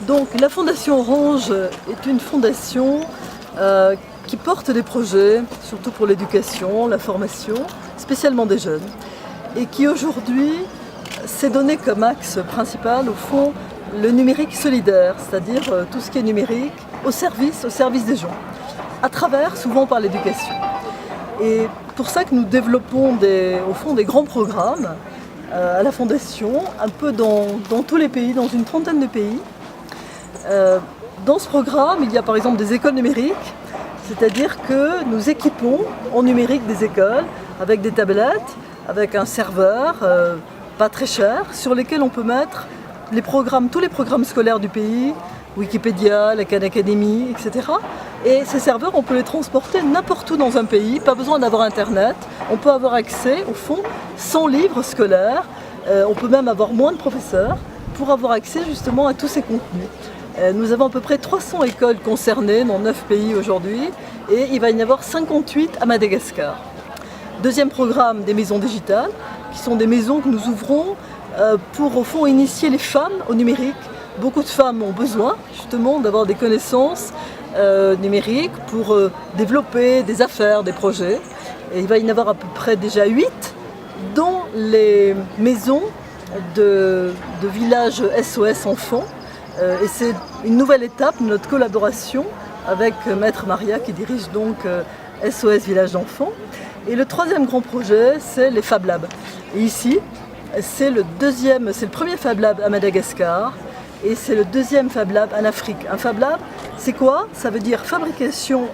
Donc la Fondation Orange est une fondation qui porte des projets, surtout pour l'éducation, la formation, spécialement des jeunes, et qui aujourd'hui s'est donné comme axe principal, au fond, le numérique solidaire, c'est-à-dire tout ce qui est numérique au service des gens, à travers, souvent par l'éducation. Et pour ça que nous développons au fond des grands programmes à la Fondation, un peu dans tous les pays, dans une trentaine de pays. Dans ce programme, il y a par exemple des écoles numériques, c'est-à-dire que nous équipons en numérique des écoles avec des tablettes, avec un serveur pas très cher, sur lesquels on peut mettre tous les programmes scolaires du pays, Wikipédia, la Khan Academy, etc. Et ces serveurs, on peut les transporter n'importe où dans un pays, pas besoin d'avoir Internet. On peut avoir accès, au fond, sans livres scolaires. On peut même avoir moins de professeurs pour avoir accès justement à tous ces contenus. Nous avons à peu près 300 écoles concernées dans 9 pays aujourd'hui et il va y en avoir 58 à Madagascar. Deuxième programme, des maisons digitales, qui sont des maisons que nous ouvrons pour au fond initier les femmes au numérique. Beaucoup de femmes ont besoin justement d'avoir des connaissances numériques pour développer des affaires, des projets. Et il va y en avoir à peu près déjà 8 dans les maisons de villages SOS Enfants. Et c'est une nouvelle étape de notre collaboration avec Maître Maria qui dirige donc SOS Village d'Enfants. Et le troisième grand projet, c'est les Fab Labs. Et ici, c'est le premier Fab Lab à Madagascar et c'est le deuxième Fab Lab en Afrique. Un Fab Lab, c'est quoi? Ça veut dire Fabrication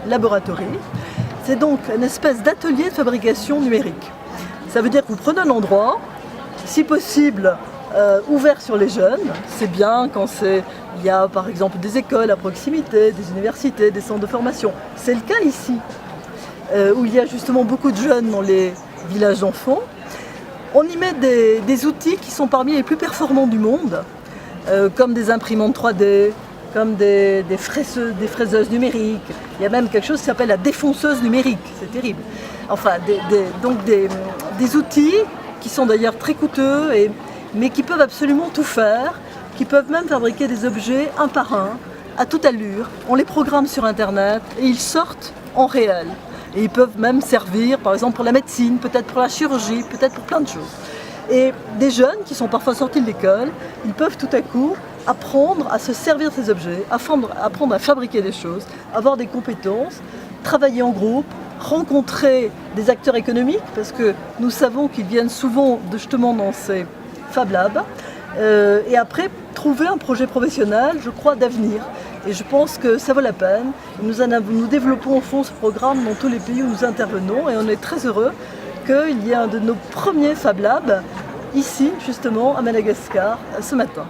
Laboratory. C'est donc une espèce d'atelier de fabrication numérique. Ça veut dire que vous prenez un endroit, si possible, ouvert sur les jeunes. C'est bien quand il y a par exemple des écoles à proximité, des universités, des centres de formation. C'est le cas ici, où il y a justement beaucoup de jeunes dans les villages d'enfants. On y met des outils qui sont parmi les plus performants du monde, comme des imprimantes 3D, comme des fraiseuses numériques. Il y a même quelque chose qui s'appelle la défonceuse numérique, c'est terrible. Enfin, des outils qui sont d'ailleurs très coûteux, mais qui peuvent absolument tout faire, qui peuvent même fabriquer des objets un par un, à toute allure. On les programme sur Internet et ils sortent en réel. Et ils peuvent même servir, par exemple, pour la médecine, peut-être pour la chirurgie, peut-être pour plein de choses. Et des jeunes qui sont parfois sortis de l'école, ils peuvent tout à coup apprendre à se servir de ces objets, apprendre à fabriquer des choses, avoir des compétences, travailler en groupe, rencontrer des acteurs économiques, parce que nous savons qu'ils viennent souvent justement dans ces Fab Labs, et après trouver un projet professionnel, je crois, d'avenir. Et je pense que ça vaut la peine. Nous développons au fond ce programme dans tous les pays où nous intervenons et on est très heureux qu'il y ait un de nos premiers Fab Labs ici, justement, à Madagascar, ce matin.